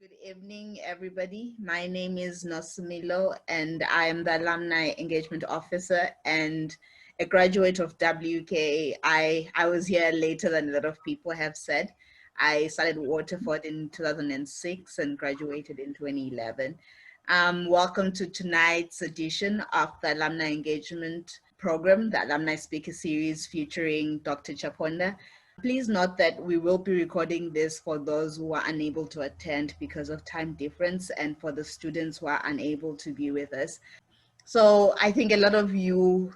Good evening, everybody. My name is Nosumilo, and I am the Alumni Engagement Officer and a graduate of WK. I was here later than a lot of people have said. I started Waterford in 2006 and graduated in 2011. Welcome to tonight's edition of the Alumni Engagement Program, the Alumni Speaker Series featuring Dr. Chaponda. Please note that we will be recording this for those who are unable to attend because of time difference and for the students who are unable to be with us. So I think a lot of you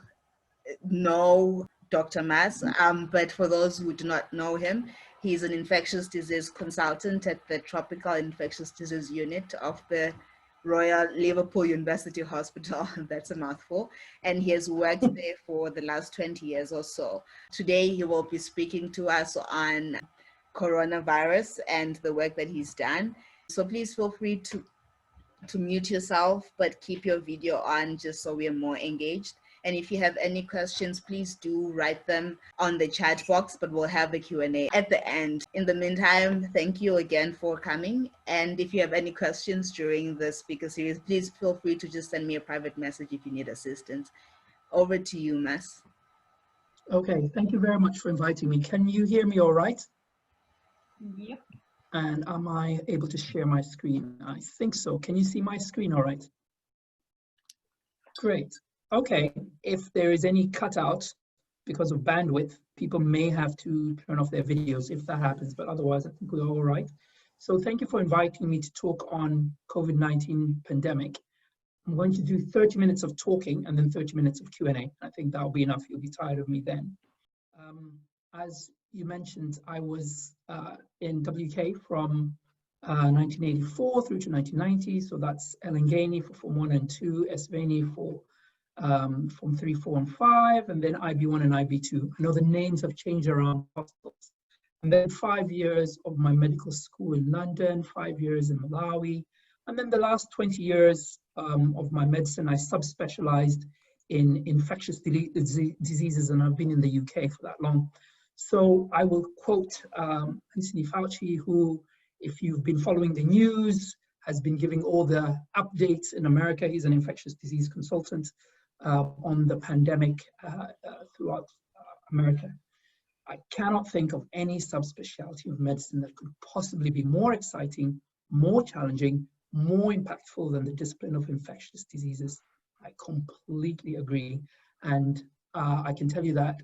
know Dr. Mas, but for those who do not know him, he's an infectious disease consultant at the Tropical Infectious Disease Unit of the Royal Liverpool University Hospital. That's a mouthful. And he has worked there for the last 20 years or so. Today, he will be speaking to us on coronavirus and the work that he's done. So please feel free to mute yourself, but keep your video on just so we are more engaged. And if you have any questions, please do write them on the chat box, but we'll have a Q&A at the end. In the meantime, thank you again for coming. And if you have any questions during the speaker series, please feel free to just send me a private message if you need assistance. Over to you, Mas. Okay, thank you very much for inviting me. Can you hear me all right? Yep. And am I able to share my screen? I think so. Can you see my screen all right? Great. Okay, if there is any cutout because of bandwidth, people may have to turn off their videos if that happens, but otherwise I think we're all right. So thank you for inviting me to talk on COVID-19 pandemic. I'm going to do 30 minutes of talking and then 30 minutes of Q&A. I think that'll be enough. You'll be tired of me then. As you mentioned, I was in WK from 1984 through to 1990. So that's Elengeni for Form 1 and 2, Eswatini for Form 3, 4, and 5, and then IB1 and IB2. I know the names have changed around hospitals. And then 5 years of my medical school in London, 5 years in Malawi. And then the last 20 years of my medicine, I subspecialized in infectious diseases, and I've been in the UK for that long. So I will quote Anthony Fauci, who, if you've been following the news, has been giving all the updates in America. He's an infectious disease consultant on the pandemic throughout America. I cannot think of any subspecialty of medicine that could possibly be more exciting, more challenging, more impactful than the discipline of infectious diseases. I completely agree. And I can tell you that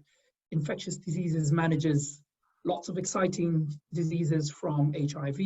infectious diseases manages lots of exciting diseases from HIV,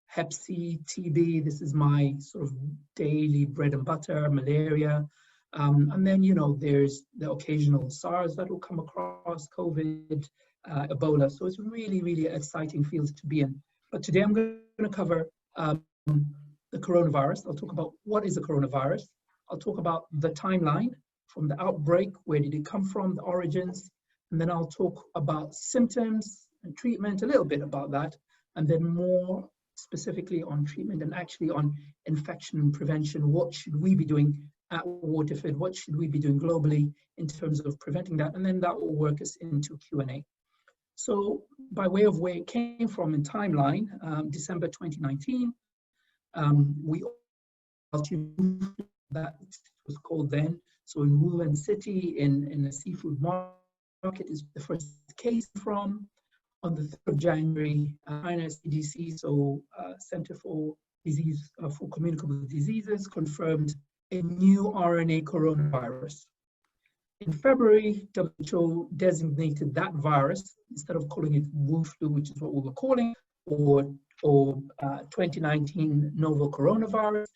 Hep C, TB. This is my sort of daily bread and butter, malaria. And then, you know, there's the occasional SARS that will come across, COVID, Ebola. So it's really, really exciting fields to be in. But today I'm going to cover the coronavirus. I'll talk about what is the coronavirus. I'll talk about the timeline from the outbreak, where did it come from, the origins, and then I'll talk about symptoms and treatment, a little bit about that, and then more specifically on treatment and actually on infection prevention. What should we be doing at Waterford? What should we be doing globally in terms of preventing that? And then that will work us into Q&A. So by way of where it came from in timeline, December 2019, we that was called then. So in Wuhan City, in a seafood market is the first case from. On the 3rd of January, China CDC, so Center for Communicable Diseases, confirmed a new RNA coronavirus. In February, WHO designated that virus, instead of calling it Wu flu, which is what we were calling, or 2019 novel coronavirus,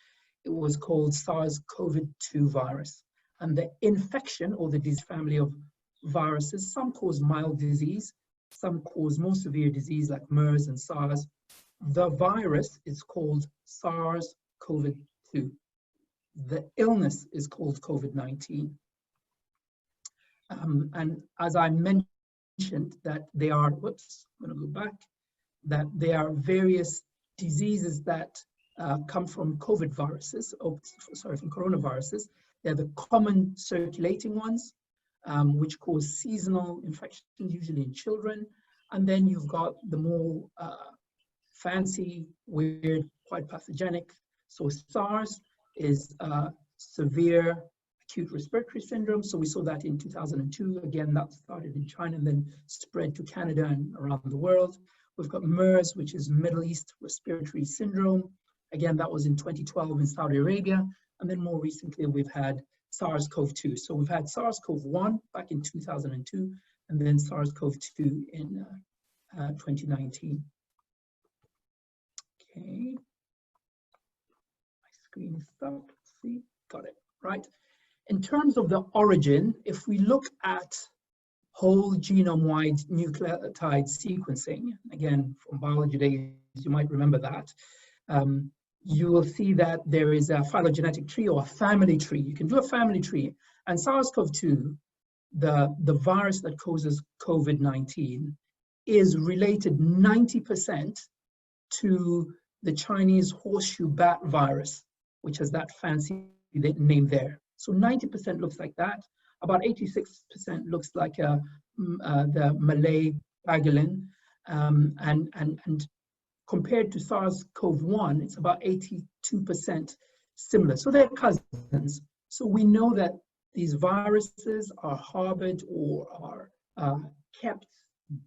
it was called SARS-CoV-2 virus. And the infection, or the disease family of viruses, some cause mild disease, some cause more severe disease like MERS and SARS. The virus is called SARS-CoV-2. The illness is called COVID-19. And as I mentioned, that there are, whoops, I'm gonna go back, that there are various diseases that come from COVID viruses, from coronaviruses. They're the common circulating ones, which cause seasonal infections, usually in children. And then you've got the more fancy, weird, quite pathogenic. So SARS is severe acute respiratory syndrome. So we saw that in 2002. Again, that started in China and then spread to Canada and around the world. We've got MERS, which is Middle East Respiratory Syndrome. Again, that was in 2012 in Saudi Arabia. And then more recently, we've had SARS-CoV-2. So we've had SARS-CoV-1 back in 2002, and then SARS-CoV-2 in 2019. Okay. My screen is stuck. Let's see. Got it. Right. In terms of the origin, if we look at whole genome-wide nucleotide sequencing, again, from biology days, you might remember that, you will see that there is a phylogenetic tree or a family tree. You can do a family tree. And SARS-CoV-2, the virus that causes COVID-19, is related 90% to the Chinese horseshoe bat virus, which has that fancy name there. So 90% looks like that. About 86% looks like the Malay pangolin, and compared to SARS-CoV-1, it's about 82% similar. So they're cousins. So we know that these viruses are harbored or are kept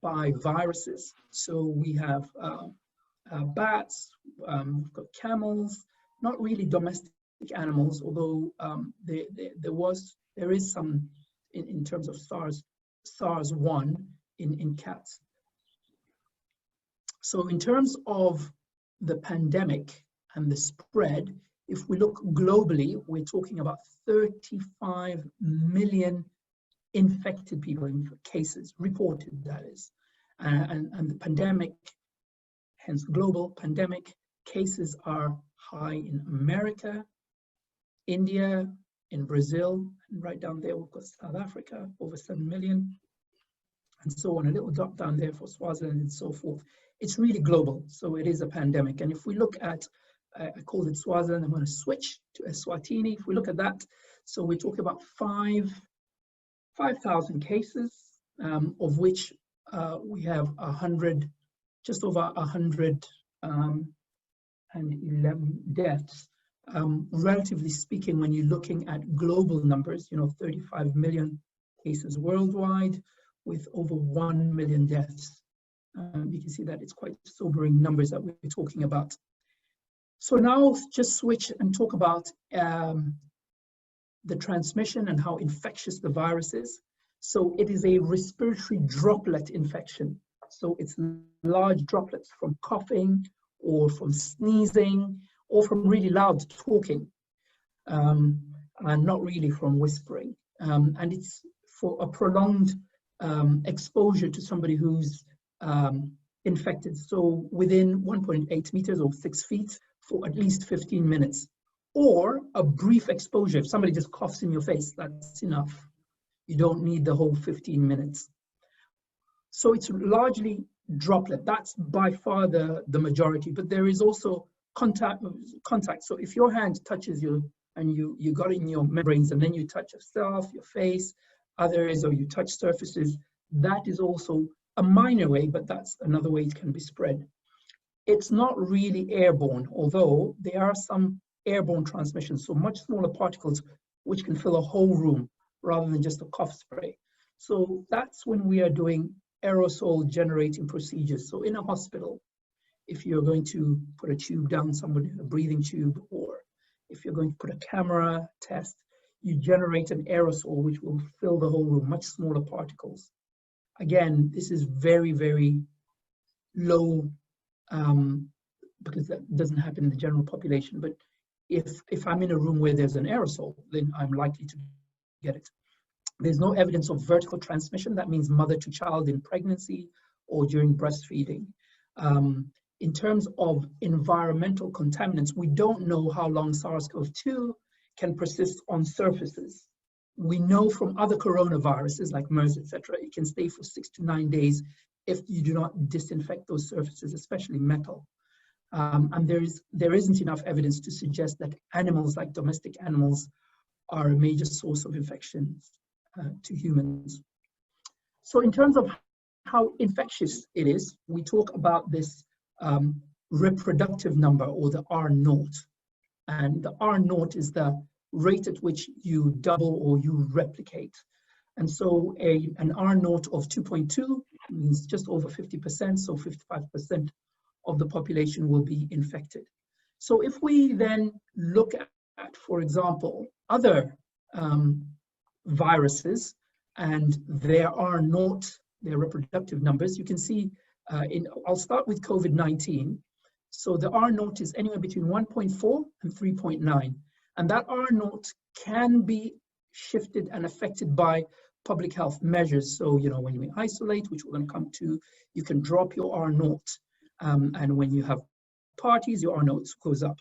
by viruses. So we have bats, we've got camels, not really domestic animals, although there is some in terms of SARS-1 in cats. So in terms of the pandemic and the spread, if we look globally, we're talking about 35 million infected people in cases, reported that is. And the pandemic, hence global pandemic, cases are high in America, India, in Brazil, and right down there we've got South Africa, over 7 million, and so on, a little dot down there for Swaziland and so forth. It's really global, so it is a pandemic. And if we look at, I called it Swaziland, I'm going to switch to Eswatini. If we look at that, so we're talking about 5,000 cases, of which we have 100, just over 111 deaths. Relatively speaking, when you're looking at global numbers, 35 million cases worldwide with over 1 million deaths. You can see that it's quite sobering numbers that we're talking about. So now just switch and talk about the transmission and how infectious the virus is. So it is a respiratory droplet infection. So it's large droplets from coughing or from sneezing or from really loud talking, and not really from whispering. And it's for a prolonged exposure to somebody who's infected. So within 1.8 meters or 6 feet for at least 15 minutes, or a brief exposure. If somebody just coughs in your face, that's enough. You don't need the whole 15 minutes. So it's largely droplet. That's by far the majority, but there is also contact. So if your hand touches you and you got it in your membranes and then you touch yourself, your face, others, or you touch surfaces, that is also a minor way, but that's another way it can be spread. It's not really airborne, although there are some airborne transmissions, so much smaller particles which can fill a whole room rather than just a cough spray. So that's when we are doing aerosol generating procedures. So in a hospital, if you're going to put a tube down somebody, a breathing tube, or if you're going to put a camera test, you generate an aerosol which will fill the whole room, much smaller particles. Again, this is very, very low because that doesn't happen in the general population. But if I'm in a room where there's an aerosol, then I'm likely to get it. There's no evidence of vertical transmission. That means mother to child in pregnancy or during breastfeeding. In terms of environmental contaminants, we don't know how long SARS-CoV-2 can persist on surfaces. We know from other coronaviruses like MERS, etc., it can stay for 6 to 9 days if you do not disinfect those surfaces, especially metal. And there isn't enough evidence to suggest that animals, like domestic animals, are a major source of infections to humans. So in terms of how infectious it is, we talk about this reproductive number, or the R0. And the R0 is the rate at which you double or you replicate. And so an R0 of 2.2 means just over 50%, so 55% of the population will be infected. So if we then look at, for example, other viruses and their R0, their reproductive numbers, you can see, I'll start with COVID-19. So the R0 is anywhere between 1.4 and 3.9. And that R0 can be shifted and affected by public health measures. So, you know, when you isolate, which we're going to come to, you can drop your R0. And when you have parties, your R0 goes up.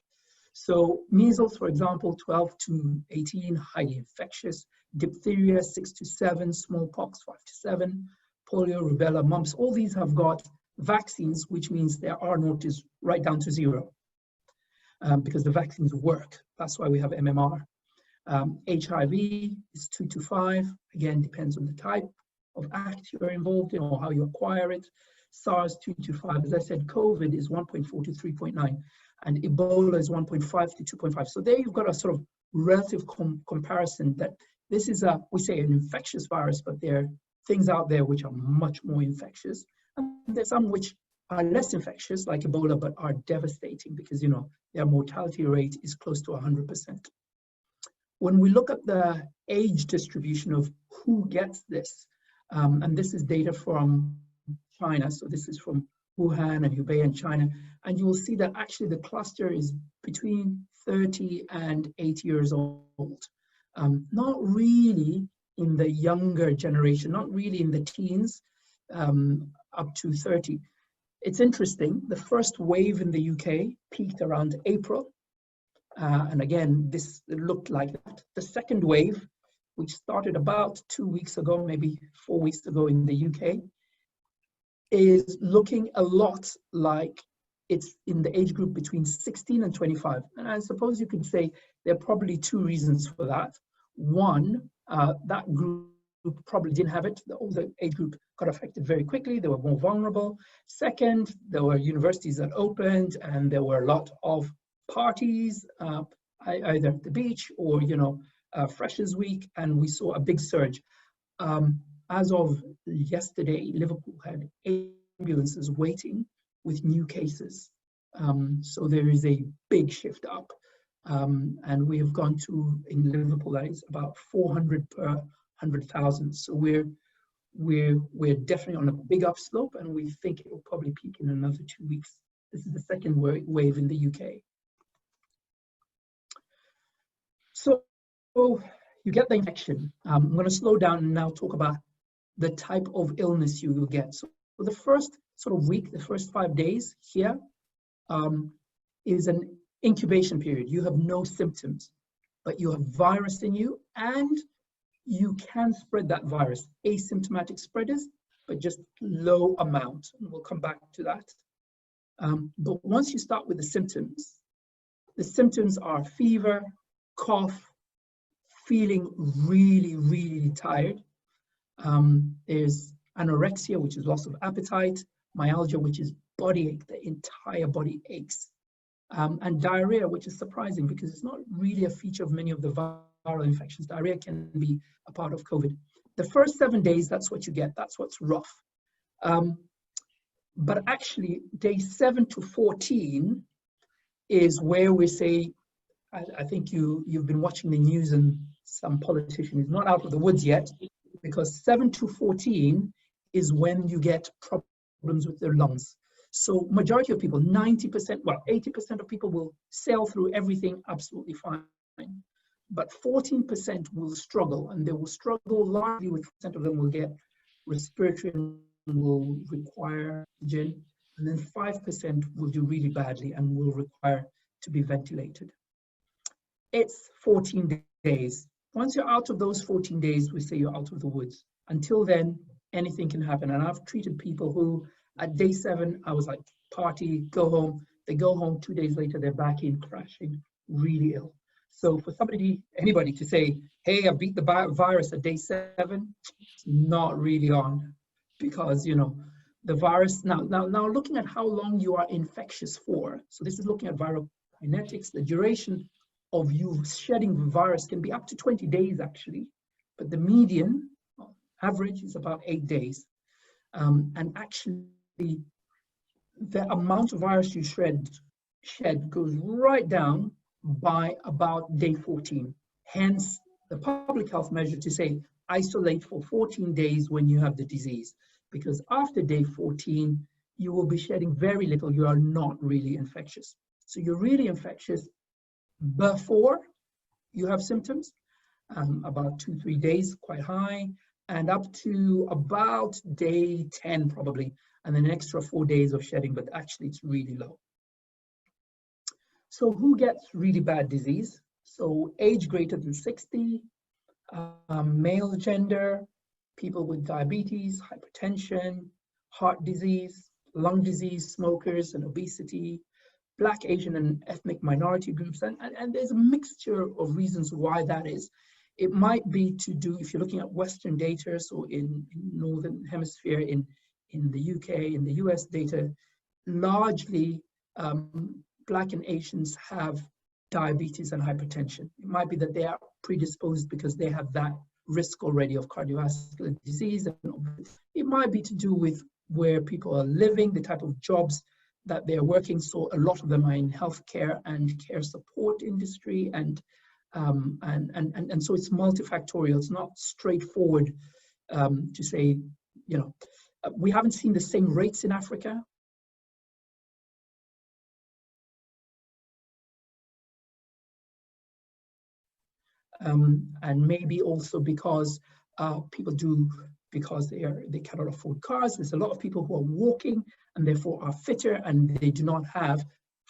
So measles, for example, 12 to 18, highly infectious. Diphtheria, 6 to 7. Smallpox, 5 to 7. Polio, rubella, mumps, all these have got vaccines, which means their R0 is right down to 0 because the vaccines work. That's why we have MMR. HIV is 2 to 5. Again, depends on the type of act you're involved in or how you acquire it. SARS 2 to 5. As I said, COVID is 1.4 to 3.9, and Ebola is 1.5 to 2.5. So there you've got a sort of relative comparison that this is we say an infectious virus, but there are things out there which are much more infectious. And there's some which are less infectious, like Ebola, but are devastating because, you know, their mortality rate is close to 100%. When we look at the age distribution of who gets this, and this is data from China, so this is from Wuhan and Hubei in China, and you will see that actually the cluster is between 30 and 80 years old. Not really in the younger generation, not really in the teens, up to 30. It's interesting, the first wave in the UK peaked around April. And again, this looked like that. The second wave, which started about 2 weeks ago, maybe 4 weeks ago in the UK, is looking a lot like it's in the age group between 16 and 25. And I suppose you could say there are probably two reasons for that. One, that group probably didn't have it. The older age group got affected very quickly. They were more vulnerable. Second, there were universities that opened and there were a lot of parties, either at the beach or, you know, Freshers Week, and we saw a big surge. As of yesterday, Liverpool had 8 ambulances waiting with new cases. So there is a big shift up. And we have gone to, in Liverpool, that is about 400 per 100,000. So we're definitely on a big upslope, and we think it will probably peak in another 2 weeks. This is the second wave in the UK. So you get the infection. I'm going to slow down and now talk about the type of illness you will get. So for the first sort of week, the first 5 days here is an incubation period. You have no symptoms, but you have virus in you, and you can spread that virus. Asymptomatic spreaders, but just low amount. And we'll come back to that. But once you start with the symptoms are fever, cough, feeling really, really tired. There's anorexia, which is loss of appetite, myalgia, which is body ache, the entire body aches, and diarrhea, which is surprising because it's not really a feature of many of the viral infections. Diarrhea can be a part of COVID. The first 7 days, that's what you get. That's what's rough. But actually, day 7 to 14 is where we say, I think you've been watching the news, and some politician is not out of the woods yet, because 7 to 14 is when you get problems with their lungs. So majority of people, 90%, well, 80% of people will sail through everything absolutely fine. But 14% will struggle, and they will struggle largely with 10% of them will get respiratory and will require oxygen, and then 5% will do really badly and will require to be ventilated. It's 14 days. Once you're out of those 14 days, we say you're out of the woods. Until then, anything can happen. And I've treated people who, at day 7, I was like, party, go home. They go home 2 days later, they're back in crashing, really ill. So for anybody to say, hey, I beat the virus at day 7, it's not really on, because, you know, the virus, now looking at how long you are infectious for. So this is looking at viral kinetics. The duration of you shedding the virus can be up to 20 days actually, but the median average is about 8 days. And actually the amount of virus you shed goes right down by about day 14. Hence the public health measure to say isolate for 14 days when you have the disease, because after day 14 you will be shedding very little. You are not really infectious. So you're really infectious before you have symptoms, about 2-3 days, quite high, and up to about day 10 probably, and then an extra 4 days of shedding, but actually it's really low. So who gets really bad disease? So age greater than 60, male gender, people with diabetes, hypertension, heart disease, lung disease, smokers and obesity, Black, Asian and ethnic minority groups. And there's a mixture of reasons why that is. It might be to do, if you're looking at Western data, so in Northern Hemisphere, in the UK, in the US data, largely Black and Asians have diabetes and hypertension. It might be that they are predisposed because they have that risk already of cardiovascular disease. It might be to do with where people are living, the type of jobs that they're working. So a lot of them are in healthcare and care support industry, and so it's multifactorial. It's not straightforward to say, you know, we haven't seen the same rates in Africa. And maybe also because because they cannot afford cars. There's a lot of people who are walking and therefore are fitter, and they do not have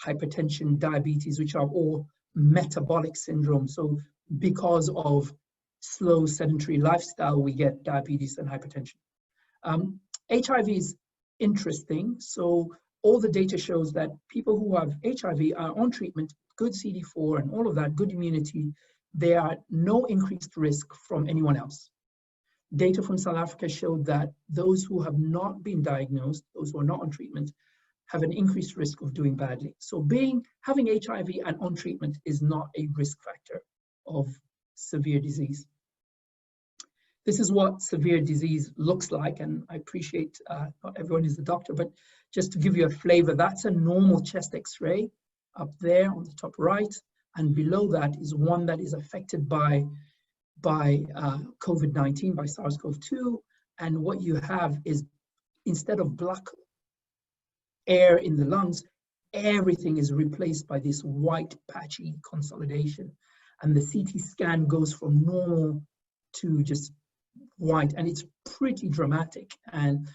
hypertension, diabetes, which are all metabolic syndromes. So because of slow sedentary lifestyle, we get diabetes and hypertension. HIV is interesting. So all the data shows that people who have HIV are on treatment, good CD4 and all of that, good immunity. There are no increased risk from anyone else. Data from South Africa showed that those who have not been diagnosed, those who are not on treatment, have an increased risk of doing badly. So having HIV and on treatment is not a risk factor of severe disease. This is what severe disease looks like, and I appreciate not everyone is a doctor, but just to give you a flavor, that's a normal chest X-ray up there on the top right, and below that is one that is affected by COVID-19, by SARS-CoV-2, and what you have is, instead of black air in the lungs, everything is replaced by this white patchy consolidation, and the CT scan goes from normal to just white, and it's pretty dramatic. And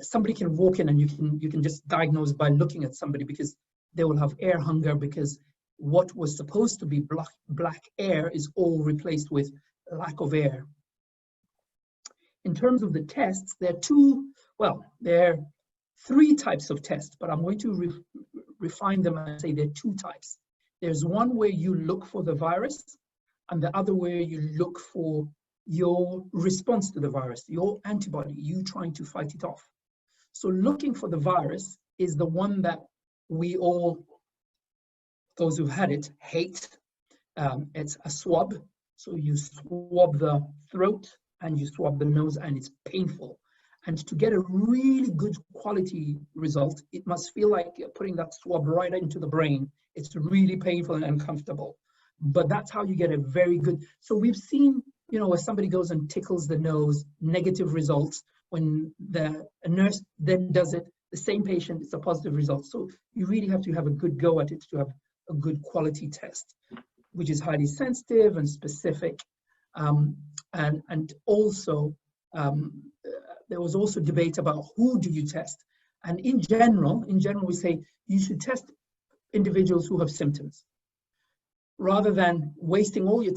somebody can walk in and you can just diagnose by looking at somebody, because they will have air hunger, because what was supposed to be black air is all replaced with lack of air. In terms of the tests, there are 3 types of tests, but I'm going to refine them and say there are 2 types. There's one where you look for the virus, and the other where you look for your response to the virus, your antibody, you trying to fight it off. So looking for the virus is the one that we all, those who've had it, hate. It's a swab. So you swab the throat and you swab the nose, and it's painful. And to get a really good quality result, it must feel like you're putting that swab right into the brain. It's really painful and uncomfortable. But that's how you get a very good. So we've seen, you know, where somebody goes and tickles the nose, negative results. When a nurse then does it, the same patient, it's a positive result. So you really have to have a good go at it to have a good quality test, which is highly sensitive and specific. And also, there was also debate about who do you test. And in general, we say you should test individuals who have symptoms, rather than wasting all your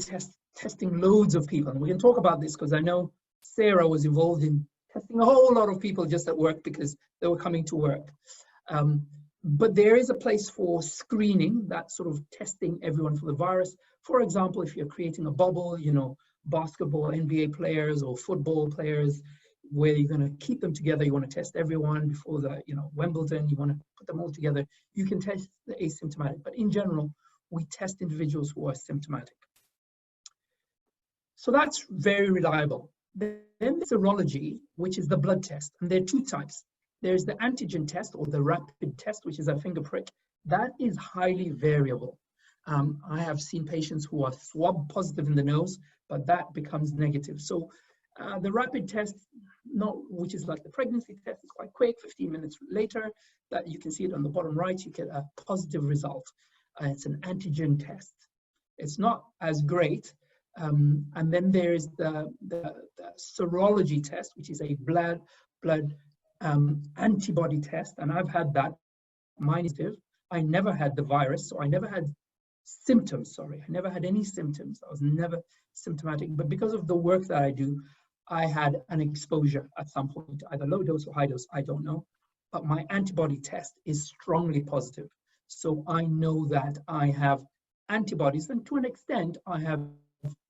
testing loads of people. And we can talk about this because I know Sarah was involved in testing a whole lot of people just at work because they were coming to work. But there is a place for screening, that sort of testing everyone for the virus. For example, if you're creating a bubble, you know, basketball, NBA players or football players, where you're going to keep them together. You want to test everyone before the, Wimbledon. You want to put them all together. You can test the asymptomatic, but in general, we test individuals who are symptomatic. So that's very reliable. Then there's serology, which is the blood test, and there are two types. There's the antigen test or the rapid test, which is a finger prick. That is highly variable. I have seen patients who are swab positive in the nose, but that becomes negative. So the rapid test, which is like the pregnancy test, is quite quick. 15 minutes later, that you can see it on the bottom right, you get a positive result. It's an antigen test. It's not as great. And then there's the serology test, which is a blood antibody test, and I've had that. Mine is positive. I never had the virus, so I never had symptoms. Sorry, I never had any symptoms. I was never symptomatic, but because of the work that I do, I had an exposure at some point, either low dose or high dose, I don't know. But my antibody test is strongly positive. So I know that I have antibodies, and to an extent, I have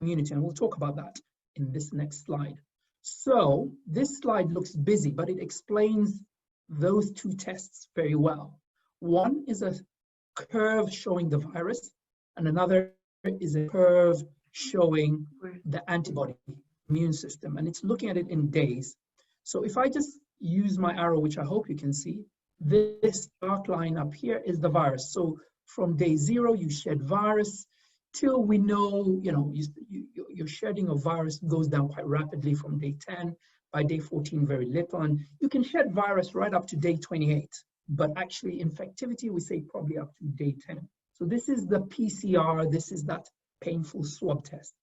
immunity, and we'll talk about that in this next slide. So this slide looks busy, but it explains those two tests very well. One is a curve showing the virus, and another is a curve showing the antibody immune system, and it's looking at it in days. So if I just use my arrow, which I hope you can see, this dark line up here is the virus. So from day 0, you shed virus till we know, your shedding of virus goes down quite rapidly from day 10. By day 14, very little. And you can shed virus right up to day 28. But actually, infectivity, we say probably up to day 10. So this is the PCR. This is that painful swab test.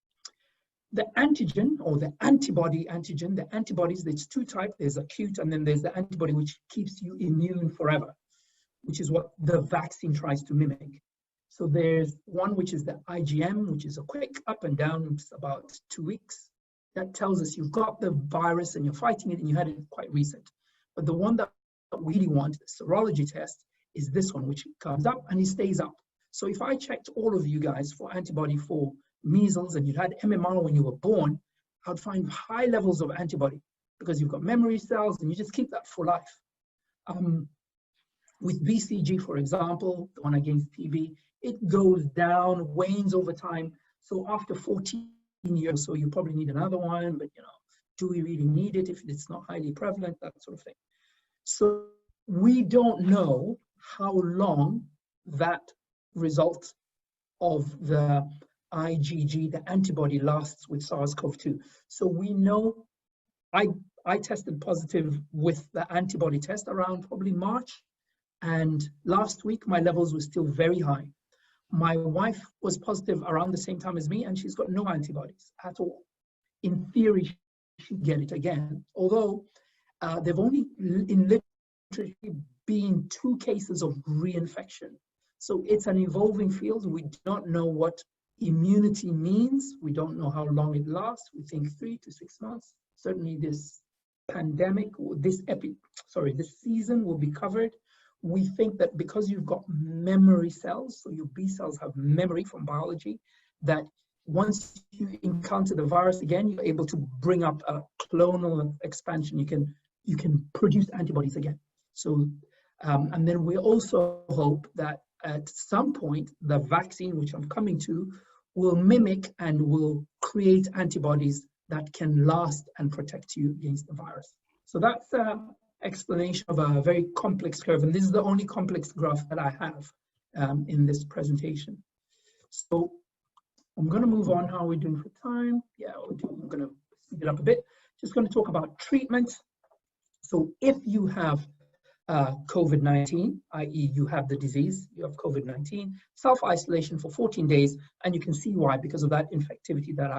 The antigen or the antibody antigen, the antibodies, there's two types. There's acute, and then there's the antibody which keeps you immune forever, which is what the vaccine tries to mimic. So there's one which is the IgM, which is a quick up and down, it's about 2 weeks. That tells us you've got the virus and you're fighting it and you had it quite recent. But the one that we really want, the serology test, is this one, which comes up and it stays up. So if I checked all of you guys for antibody for measles and you had MMR when you were born, I'd find high levels of antibody because you've got memory cells and you just keep that for life. With BCG, for example, the one against TB, it goes down, wanes over time. So after 14 years, so you probably need another one, but do we really need it if it's not highly prevalent, that sort of thing. So we don't know how long that result of the IgG, the antibody, lasts with SARS-CoV-2. So we know, I tested positive with the antibody test around probably March, and last week my levels were still very high. My wife was positive around the same time as me, and she's got no antibodies at all. In theory, she'd get it again, although they've only in literature been 2 cases of reinfection. So it's an evolving field. We do not know what immunity means. We don't know how long it lasts. We think 3 to 6 months. Certainly this pandemic, this season will be covered. We think that because you've got memory cells, so your B cells have memory from biology, that once you encounter the virus again, you're able to bring up a clonal expansion. You can produce antibodies again. So, and then we also hope that at some point, the vaccine, which I'm coming to, will mimic and will create antibodies that can last and protect you against the virus. So that's explanation of a very complex curve, and this is the only complex graph that I have in this presentation. So I'm going to move on. How are we doing for time? Yeah, I'm going to speed it up a bit. Just going to talk about treatment. So if you have COVID-19, i.e. you have the disease, you have COVID-19, self-isolation for 14 days, and you can see why, because of that infectivity that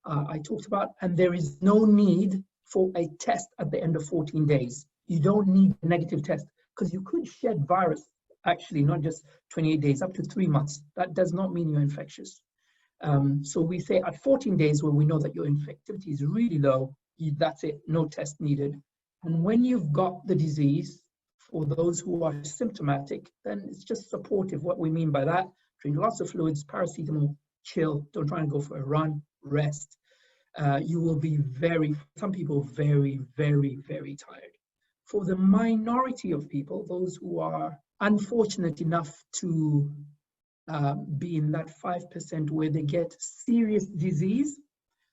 I talked about, and there is no need for a test at the end of 14 days. You don't need a negative test because you could shed virus, actually, not just 28 days, up to 3 months. That does not mean you're infectious. So we say at 14 days where we know that your infectivity is really low, that's it, no test needed. And when you've got the disease, for those who are symptomatic, then it's just supportive. What we mean by that, drink lots of fluids, paracetamol, chill, don't try and go for a run, rest. you will be some people very, very, very tired. For the minority of people, those who are unfortunate enough to be in that 5% where they get serious disease.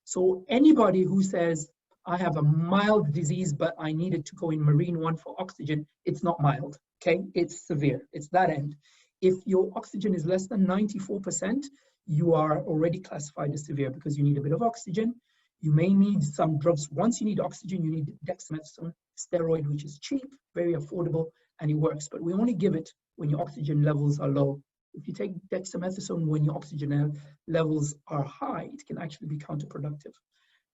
So anybody who says, I have a mild disease, but I needed to go in Marine 1 for oxygen, it's not mild, okay? It's severe, it's that end. If your oxygen is less than 94%, you are already classified as severe because you need a bit of oxygen. You may need some drugs. Once you need oxygen, you need dexamethasone steroid, which is cheap, very affordable, and it works. But we only give it when your oxygen levels are low. If you take dexamethasone when your oxygen levels are high, it can actually be counterproductive.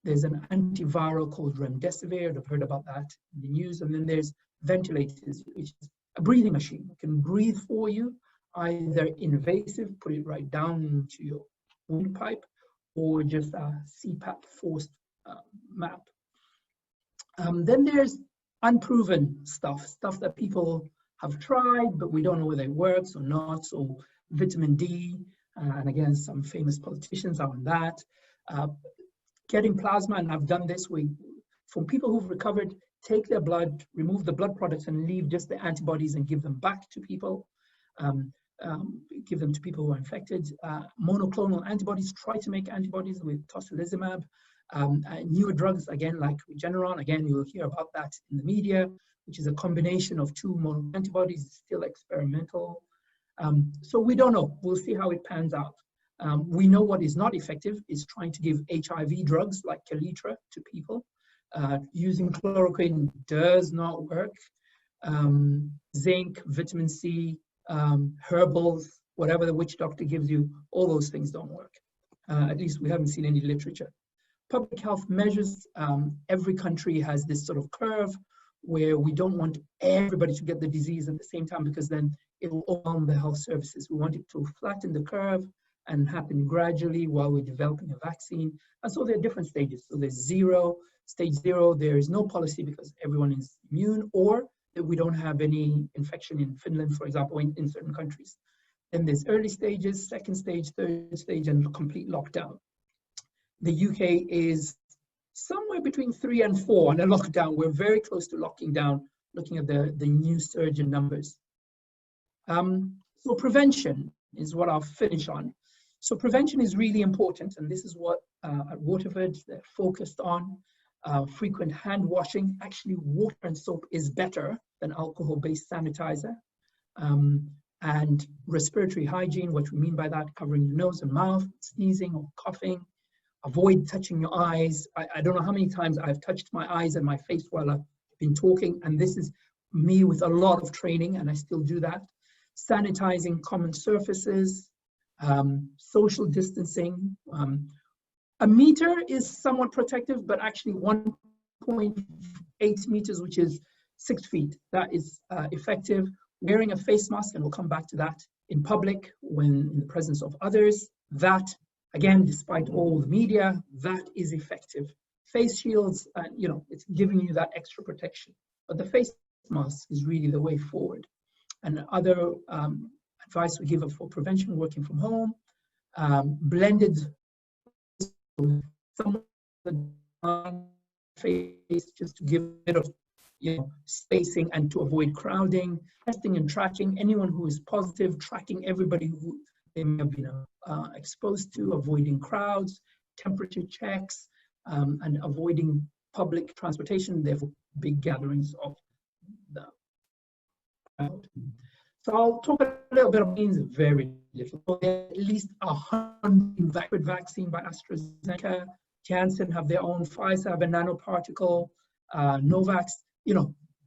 There's an antiviral called remdesivir. I've heard about that in the news. And then there's ventilators, which is a breathing machine. It can breathe for you, either invasive, put it right down into your windpipe, or just a CPAP forced map. Then there's unproven stuff that people have tried, but we don't know whether it works or not. So vitamin D, and again, some famous politicians are on that. Getting plasma, and I've done this from people who've recovered, take their blood, remove the blood products and leave just the antibodies and give them back to people. Give them to people who are infected. Monoclonal antibodies, try to make antibodies with tocilizumab. Newer drugs, again, like Regeneron, again, you'll hear about that in the media, which is a combination of 2 monoclonal antibodies, still experimental. So we don't know. We'll see how it pans out. We know what is not effective is trying to give HIV drugs like Kaletra to people. Using chloroquine does not work. Zinc, vitamin C, herbals, whatever the witch doctor gives you, all those things don't work. At least we haven't seen any literature. Public health measures, every country has this sort of curve where we don't want everybody to get the disease at the same time, because then it will overwhelm the health services. We want it to flatten the curve and happen gradually while we're developing a vaccine. And so there are different stages. So there's stage 0, there is no policy because everyone is immune, or that we don't have any infection in Finland, for example, in certain countries. Then there's early stages, second stage, third stage, and complete lockdown. The UK is somewhere between 3 and 4 on a lockdown. We're very close to locking down, looking at the new surge in numbers. So prevention is what I'll finish on. So prevention is really important, and this is what at Waterford they're focused on. Frequent hand washing. Actually, water and soap is better than alcohol-based sanitizer. And respiratory hygiene, what we mean by that, covering your nose and mouth, sneezing or coughing. Avoid touching your eyes. I don't know how many times I've touched my eyes and my face while I've been talking, and this is me with a lot of training, and I still do that. Sanitizing common surfaces, social distancing. A meter is somewhat protective, but actually 1.8 meters, which is 6 feet, that is effective. Wearing a face mask, and we'll come back to that, in public when in the presence of others, that, again, despite all the media, that is effective. Face shields, it's giving you that extra protection. But the face mask is really the way forward. And other advice we give for prevention, working from home, blended some face just to give a bit of spacing and to avoid crowding, testing and tracking anyone who is positive, tracking everybody who they may have been exposed to, avoiding crowds, temperature checks, and avoiding public transportation, therefore big gatherings of the crowd. So I'll talk a little bit about means very little. At least 100 vaccine by AstraZeneca, Janssen have their own, Pfizer have a nanoparticle, Novavax.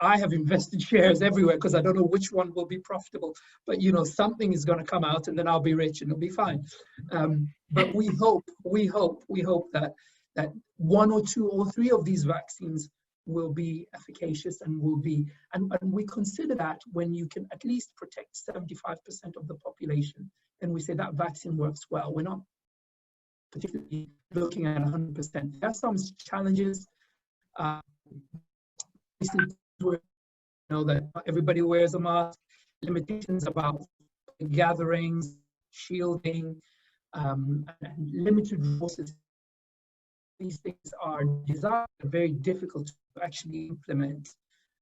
I have invested shares everywhere because I don't know which one will be profitable, but something is going to come out and then I'll be rich and it'll be fine. But we hope that 1 or 2 or 3 of these vaccines will be efficacious and will be, and we consider that when you can at least protect 75% of the population, then we say that vaccine works well. We're not particularly looking at 100%. There are some challenges. That everybody wears a mask, limitations about gatherings, shielding, and limited resources these things are designed, very difficult to actually implement.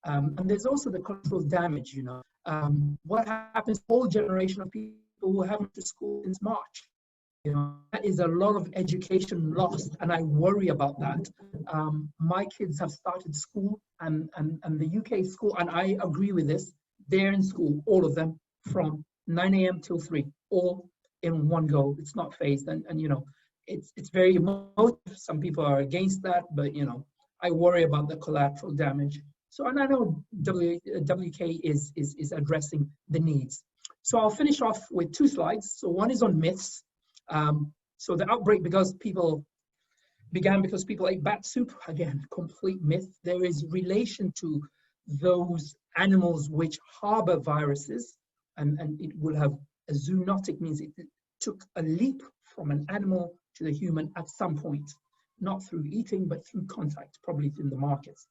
And there's also the collateral damage, you know. What happens to a whole generation of people who haven't been to school since March? You know, that is a lot of education lost, and I worry about that. My kids have started school, and the UK school, and I agree with this, they're in school, all of them, from 9 a.m. till 3, all in one go. It's not phased, and you know, it's very emotive. Some people are against that, but you know, I worry about the collateral damage. So, and I know WK is addressing the needs. So I'll finish off with 2 slides. So one is on myths. So the outbreak began because people ate bat soup. Again, complete myth. There is relation to those animals which harbor viruses, and it will have a zoonotic, means it took a leap from an animal to the human at some point, not through eating, but through contact, probably in the markets.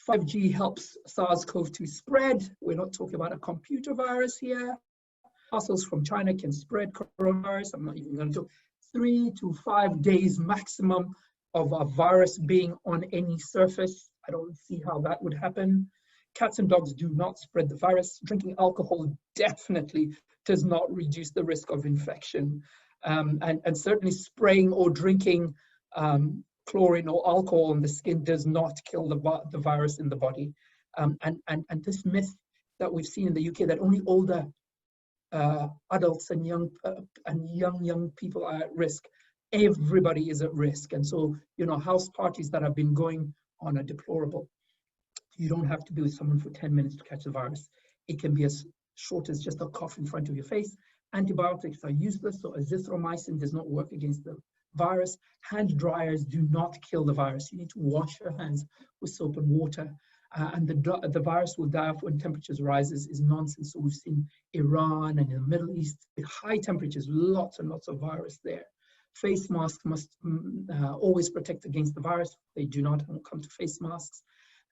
5G helps SARS-CoV-2 spread. We're not talking about a computer virus here. Parcels from China can spread coronavirus. I'm not even going to talk. 3 to 5 days maximum of a virus being on any surface. I don't see how that would happen. Cats and dogs do not spread the virus. Drinking alcohol definitely does not reduce the risk of infection. And certainly spraying or drinking chlorine or alcohol on the skin does not kill the virus in the body. And this myth that we've seen in the UK, that only older adults and young people are at risk. Everybody is at risk. And so, you know, house parties that have been going on are deplorable. You don't have to be with someone for 10 minutes to catch the virus. It can be as short as just a cough in front of your face. Antibiotics are useless, so azithromycin does not work against the virus. Hand dryers do not kill the virus. You need to wash your hands with soap and water. And the virus will die off when temperatures rises is nonsense. So we've seen Iran and in the Middle East with high temperatures, lots and lots of virus there. Face masks must always protect against the virus. They do not come to face masks.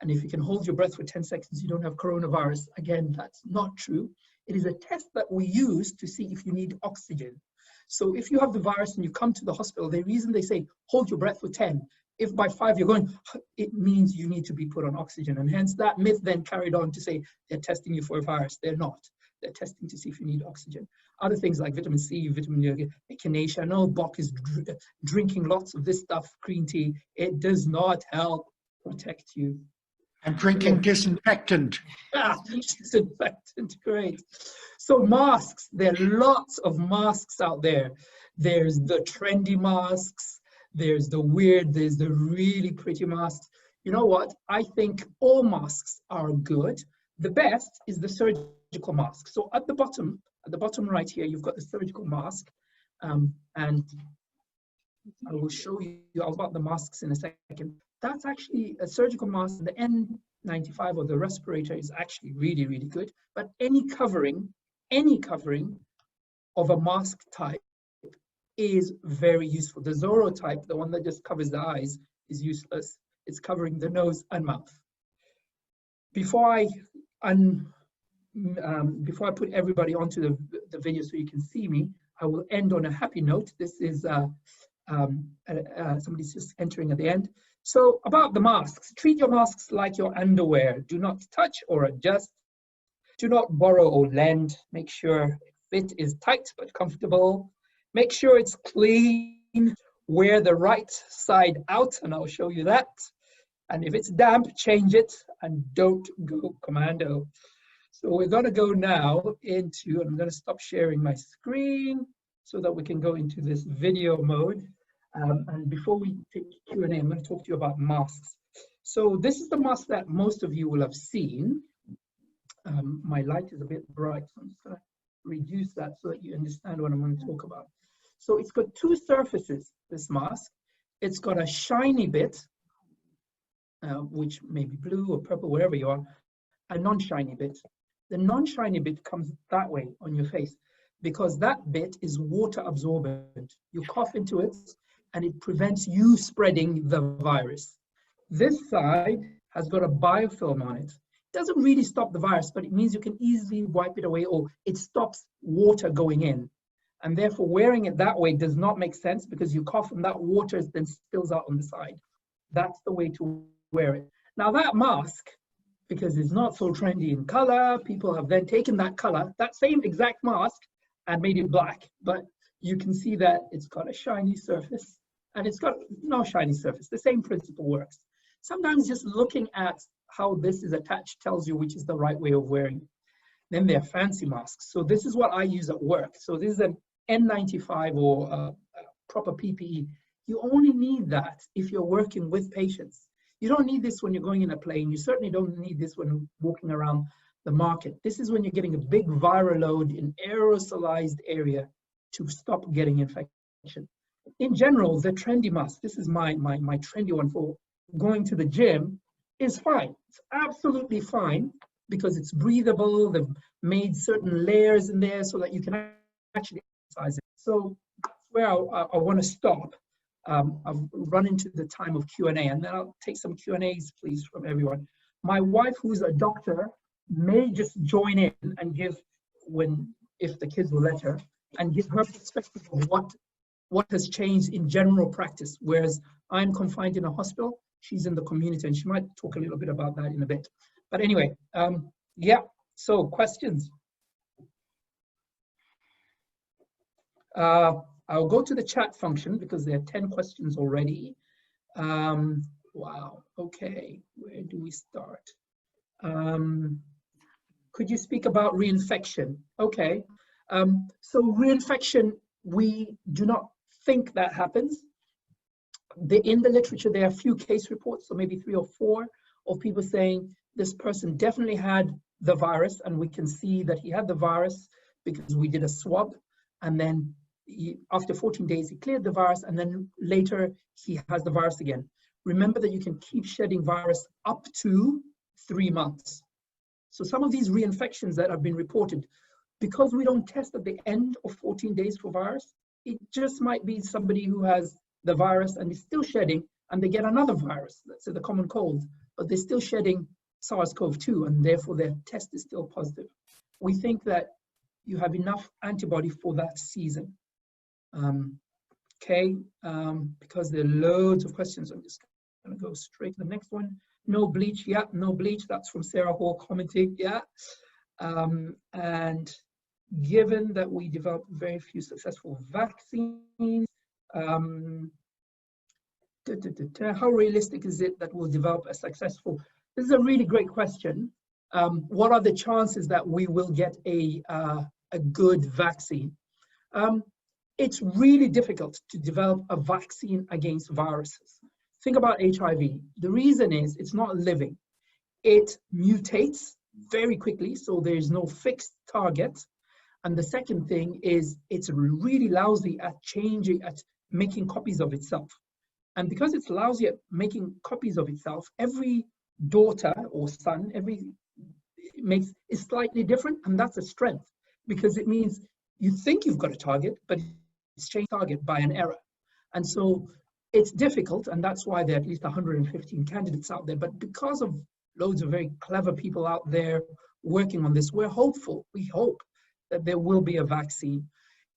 And if you can hold your breath for 10 seconds, you don't have coronavirus. Again, that's not true. It is a test that we use to see if you need oxygen. So if you have the virus and you come to the hospital, the reason they say, hold your breath for 10, if by 5 you're going, it means you need to be put on oxygen. And hence that myth then carried on to say they're testing you for a virus. They're not. They're testing to see if you need oxygen. Other things like vitamin C, vitamin echinacea. I know Bok is drinking lots of this stuff, green tea. It does not help protect you. And drinking disinfectant. Disinfectant, great. So masks, there are lots of masks out there. There's the trendy masks. There's the weird, there's the really pretty masks. You know what? I think all masks are good. The best is the surgical mask. So at the bottom right here, you've got the surgical mask. And I will show you about the masks in a second. That's actually a surgical mask. The N95 or the respirator is actually really, really good. But any covering of a mask type is very useful. The Zorro type, the one that just covers the eyes, is useless. It's covering the nose and mouth. Before I put everybody onto the video so you can see me, I will end on a happy note. This is somebody's just entering at the end. So about the masks, treat your masks like your underwear. Do not touch or adjust. Do not borrow or lend. Make sure fit is tight but comfortable. Make sure it's clean. Wear the right side out, and I'll show you that. And if it's damp, change it and don't go commando. So we're going to go now into, I'm going to stop sharing my screen so that we can go into this video mode. And before we take Q&A, I'm going to talk to you about masks. So this is the mask that most of you will have seen. My light is a bit bright, so I'm just going to reduce that so that you understand what I'm going to talk about. So it's got 2 surfaces, this mask. It's got a shiny bit, which may be blue or purple, wherever you are, a non-shiny bit. The non-shiny bit comes that way on your face because that bit is water absorbent. You cough into it and it prevents you spreading the virus. This side has got a biofilm on it. It doesn't really stop the virus, but it means you can easily wipe it away, or it stops water going in. And therefore, wearing it that way does not make sense because you cough and that water then spills out on the side. That's the way to wear it. Now that mask, because it's not so trendy in color, people have then taken that color, that same exact mask, and made it black. But you can see that it's got a shiny surface and it's got no shiny surface. The same principle works. Sometimes just looking at how this is attached tells you which is the right way of wearing it. Then there are fancy masks. So this is what I use at work. So this is an N95 or a proper PPE. You only need that if you're working with patients. You don't need this when you're going in a plane. You certainly don't need this when walking around the market. This is when you're getting a big viral load in aerosolized area to stop getting infection. In general, the trendy mask, this is my trendy one for going to the gym, is fine. It's absolutely fine because it's breathable. They've made certain layers in there so that you can actually exercise it. So that's where I want to stop. I've run into the time of Q&A, and then I'll take some Q&As, please, from everyone. My wife, who's a doctor, may just join in and give, if the kids will let her, and give her perspective of what has changed in general practice. Whereas I'm confined in a hospital, she's in the community, and she might talk a little bit about that in a bit. But anyway, yeah, so questions. I'll go to the chat function because there are 10 questions already. Wow, okay, where do we start? Could you speak about reinfection? Okay, so reinfection, we do not think that happens. In the literature, there are a few case reports, so maybe 3 or 4, of people saying this person definitely had the virus, and we can see that he had the virus because we did a swab, and then after 14 days, he cleared the virus, and then later he has the virus again. Remember that you can keep shedding virus up to 3 months. So some of these reinfections that have been reported, because we don't test at the end of 14 days for virus, it just might be somebody who has the virus and is still shedding, and they get another virus, let's say the common cold, but they're still shedding SARS-CoV-2, and therefore their test is still positive. We think that you have enough antibody for that season. Because there are loads of questions, I'm just going to go straight to the next one. No bleach, yeah, no bleach. That's from Sarah Hall commenting, yeah. And given that we developed very few successful vaccines, how realistic is it that we'll develop a successful? This is a really great question. What are the chances that we will get a good vaccine? It's really difficult to develop a vaccine against viruses. Think about HIV. The reason is it's not living. It mutates very quickly, so there's no fixed target. And the second thing is it's really lousy at changing, at making copies of itself. And because it's lousy at making copies of itself, every daughter or son, is slightly different, and that's a strength, because it means you think you've got a target, but it's changed target by an error. And so it's difficult, and that's why there are at least 115 candidates out there. But because of loads of very clever people out there working on this, we're hopeful. We hope that there will be a vaccine.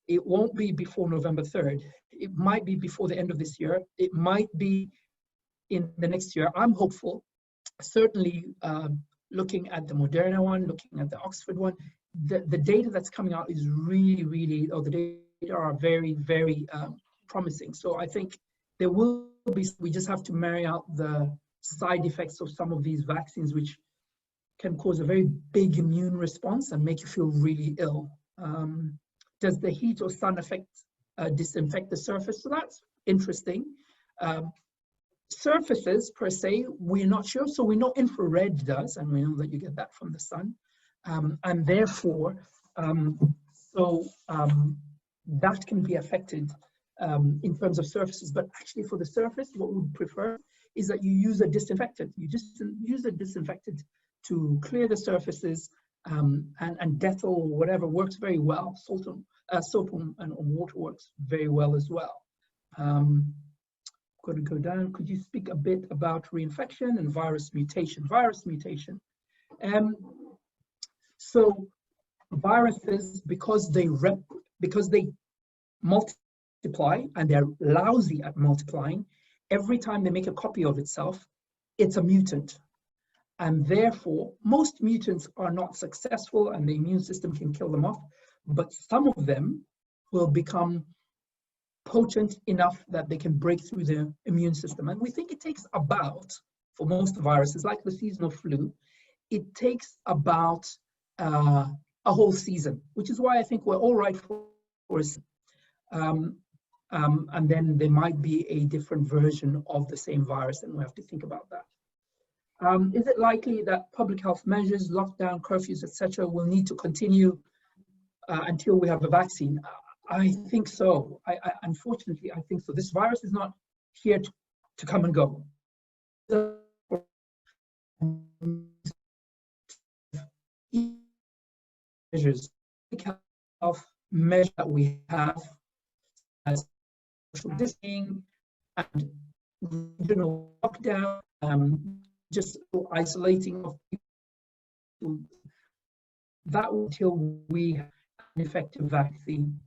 It won't be before November 3rd. It might be before the end of this year. It might be in the next year. I'm hopeful. Certainly looking at the Moderna one, looking at the Oxford one, the data that's coming out is really, the data are very, very promising. So I think there will be, we just have to marry out the side effects of some of these vaccines, which can cause a very big immune response and make you feel really ill. Does the heat or sun effect disinfect the surface? So that's interesting. Surfaces per se, we're not sure. So we know infrared does, and we know that you get that from the sun. And therefore, that can be affected in terms of surfaces. But actually for the surface, what we would prefer is that you use a disinfectant. You just use a disinfectant to clear the surfaces, and Dettol or whatever works very well. Soap and water works very well as well. Going to go down. Could you speak a bit about reinfection and virus mutation? So viruses, because they multiply, and they're lousy at multiplying. Every time they make a copy of itself, it's a mutant. And therefore, most mutants are not successful and the immune system can kill them off, but some of them will become potent enough that they can break through the immune system. And we think it takes about, for most viruses, like the seasonal flu, it takes about a whole season, which is why I think we're all right for a season. And then there might be a different version of the same virus, and we have to think about that. Is it likely that public health measures, lockdown, curfews, etc., will need to continue until we have a vaccine? I think so. Unfortunately, I think so. This virus is not here to come and go. Measures, public health measures that we have as social distancing and regional lockdown, just isolating of people, that until we have an effective vaccine.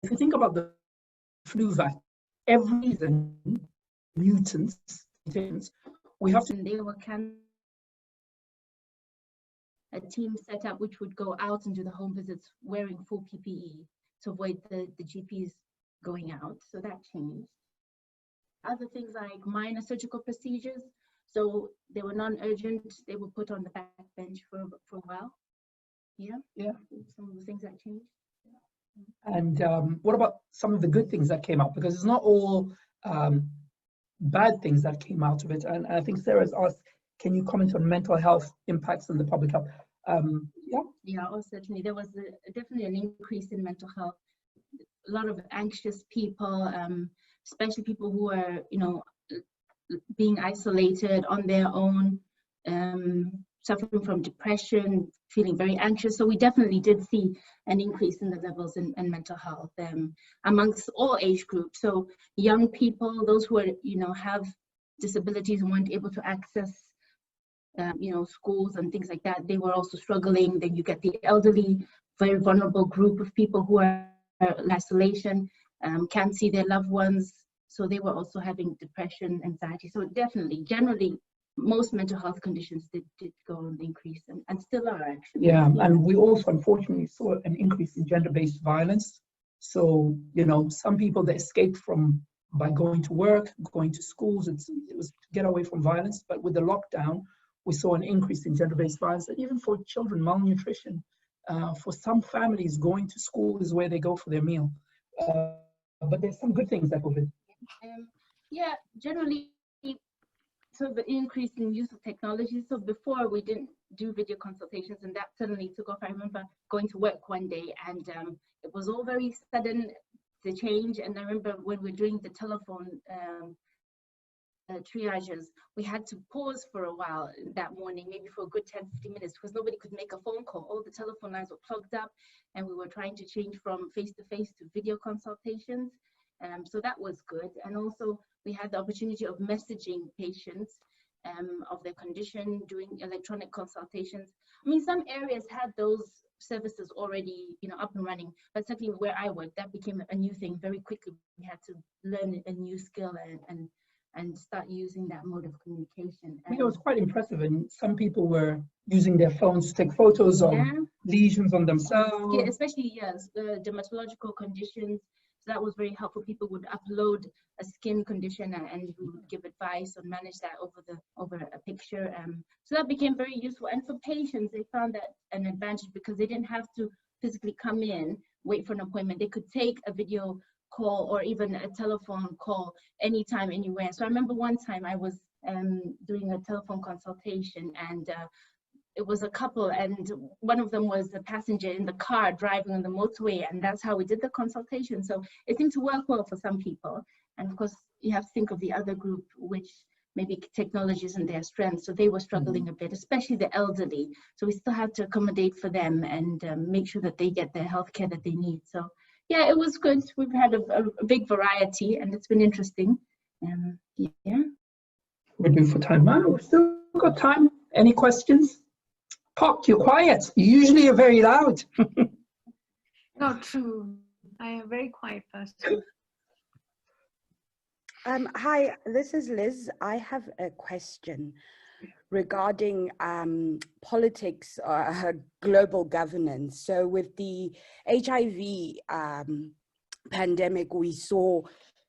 If you think about the flu vaccine, every season, mutants, we have to. They were a team set up which would go out and do the home visits wearing full PPE to avoid the GPs going out. So that changed. Other things like minor surgical procedures, so they were non-urgent, they were put on the back bench for a while. Yeah, some of the things that changed. And what about some of the good things that came out? Because it's not all bad things that came out of it. And I think Sarah's asked, can you comment on mental health impacts on the public health? Yeah, certainly. There was definitely an increase in mental health. A lot of anxious people, especially people who are, being isolated on their own, suffering from depression, feeling very anxious. So we definitely did see an increase in the levels in mental health amongst all age groups. So young people, those who are, have disabilities and weren't able to access, schools and things like that, they were also struggling. Then you get the elderly, very vulnerable group of people who are in isolation, can't see their loved ones. So they were also having depression, anxiety. So definitely, generally, most mental health conditions did go on the increase and still are actually. Yeah, and we also unfortunately saw an increase in gender-based violence. So, some people that escaped by going to work, going to schools, it was to get away from violence. But with the lockdown, we saw an increase in gender-based violence, and even for children, malnutrition. For some families, going to school is where they go for their meal. But there's some good things that COVID. Yeah, generally, so the increase in use of technology. So before we didn't do video consultations, and that suddenly took off. I remember going to work one day, and it was all very sudden, the change. And I remember when we were doing the telephone triages, we had to pause for a while that morning, maybe for a good 10-15 minutes, because nobody could make a phone call. All the telephone lines were plugged up, and we were trying to change from face-to-face to video consultations. So that was good. And also we had the opportunity of messaging patients of their condition, doing electronic consultations. I mean, some areas had those services already, up and running, but certainly where I worked, that became a new thing very quickly. We had to learn a new skill and start using that mode of communication. I think it was quite impressive, and some people were using their phones to take photos of lesions on themselves. Yeah, especially dermatological conditions. So that was very helpful. People would upload a skin condition, and we would give advice or manage that over a picture. So that became very useful. And for patients, they found that an advantage because they didn't have to physically come in, wait for an appointment. They could take a video call or even a telephone call anytime, anywhere. So I remember one time I was doing a telephone consultation, and it was a couple, and one of them was the passenger in the car driving on the motorway, and that's how we did the consultation. So it seemed to work well for some people. And of course, you have to think of the other group, which maybe technology isn't their strength. So they were struggling a bit, especially the elderly. So we still had to accommodate for them and make sure that they get the healthcare that they need. So yeah, it was good. We've had a big variety, and it's been interesting. Yeah. We're due for time. We've still got time. Any questions? Pop, you're quiet. You usually are very loud. No, true. I am a very quiet person. Hi, this is Liz. I have a question regarding politics or global governance. So with the HIV pandemic, we saw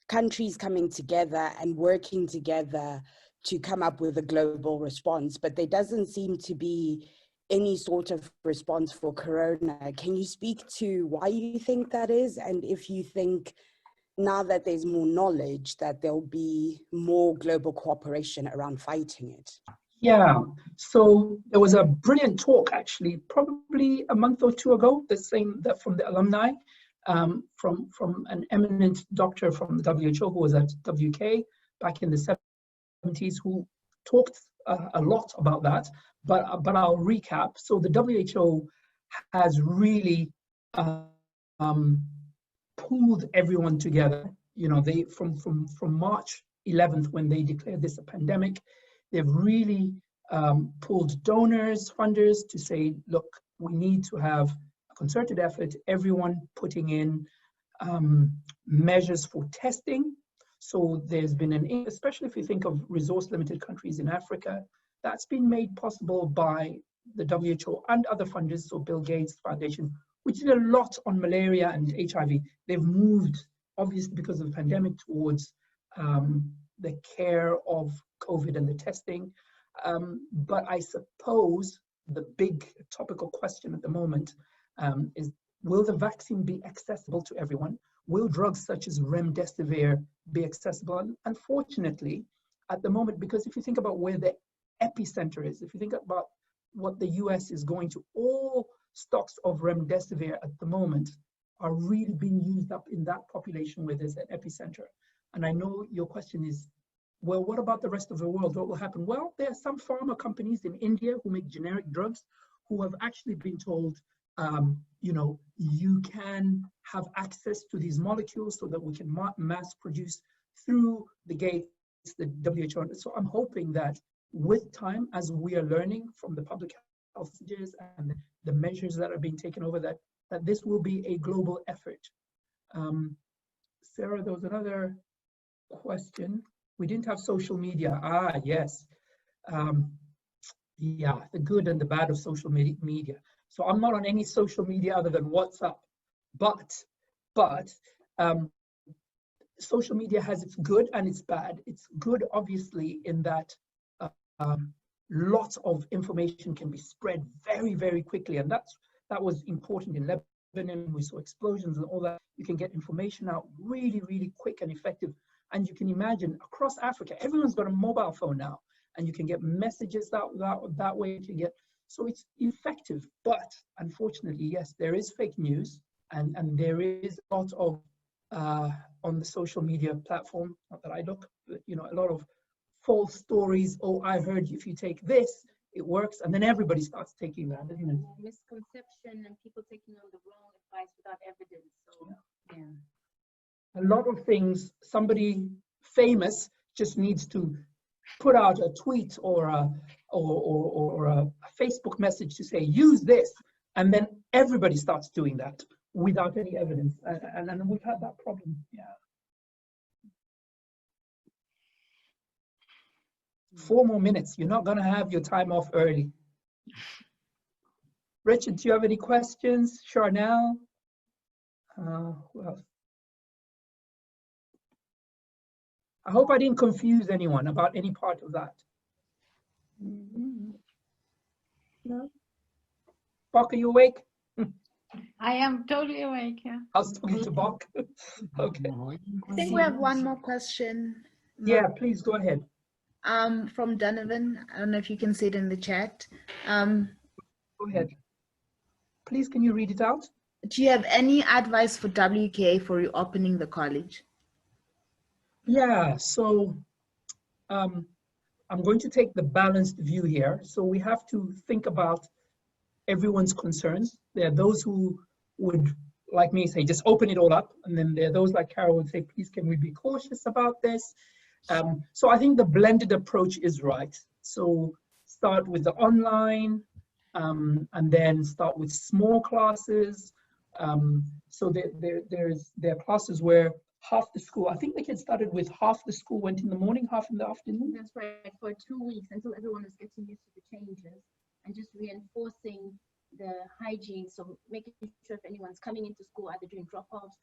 countries coming together and working together to come up with a global response, but there doesn't seem to be any sort of response for corona. Can you speak to why you think that is, and if you think now that there's more knowledge that there'll be more global cooperation around fighting it? Yeah, so there was a brilliant talk actually, probably a month or two ago, that from the alumni, from an eminent doctor from the WHO who was at WK back in the 70s, who talked a lot about that, but I'll recap. So the WHO has really pulled everyone together. You know, they from March 11th, when they declared this a pandemic, they've really pulled donors, funders to say, look, we need to have a concerted effort, everyone putting in measures for testing. So there's been especially if you think of resource-limited countries in Africa, that's been made possible by the WHO and other funders, so Bill Gates Foundation, which did a lot on malaria and HIV. They've moved, obviously because of the pandemic, towards the care of COVID and the testing. But I suppose the big topical question at the moment is, will the vaccine be accessible to everyone? Will drugs such as remdesivir be accessible? And unfortunately, at the moment, because if you think about where the epicenter is, if you think about what the US is going to, all stocks of remdesivir at the moment are really being used up in that population where there's an epicenter. And I know your question is, well, what about the rest of the world? What will happen? Well, there are some pharma companies in India who make generic drugs who have actually been told, you know, you can have access to these molecules so that we can mass produce through the gates, the WHO. So I'm hoping that with time, as we are learning from the public health messages and the measures that are being taken over, that this will be a global effort. Sarah, there was another question. We didn't have social media. Ah, yes. Yeah, the good and the bad of social media. So I'm not on any social media other than WhatsApp, but social media has its good and its bad. It's good, obviously, in that lots of information can be spread very, very quickly, and that was important in Lebanon. We saw explosions and all that. You can get information out really, really quick and effective. And you can imagine across Africa, everyone's got a mobile phone now, and you can get messages that way. You can get, so it's effective. But unfortunately, yes, there is fake news, and there is a lot of on the social media platform. Not that I look, but you know, a lot of false stories. Oh, I heard if you take this, it works, and then everybody starts taking that, isn't it? Misconception and people taking on the wrong advice without evidence. So yeah. A lot of things, somebody famous just needs to put out a tweet or a Facebook message to say, use this, and then everybody starts doing that without any evidence. And we've had that problem, yeah. 4 more minutes, you're not gonna have your time off early. Richard, do you have any questions? Charnel? Who else? I hope I didn't confuse anyone about any part of that. No. Bok, are you awake? I am totally awake, yeah. I was talking to Bok. Okay. I think we have one more question. Yeah, please go ahead. From Donovan. I don't know if you can see it in the chat. Go ahead. Please, can you read it out? Do you have any advice for WK for reopening the college? Yeah, so I'm going to take the balanced view here. So we have to think about everyone's concerns. There are those who would, like me, say, just open it all up. And then there are those like Carol would say, please, can we be cautious about this? So I think the blended approach is right. So start with the online, and then start with small classes, So there are classes where half the school, I think the kids started with half the school went in the morning, half in the afternoon. That's right, for 2 weeks until everyone is getting used to the changes and just reinforcing the hygiene. So making sure if anyone's coming into school, either doing drop-offs,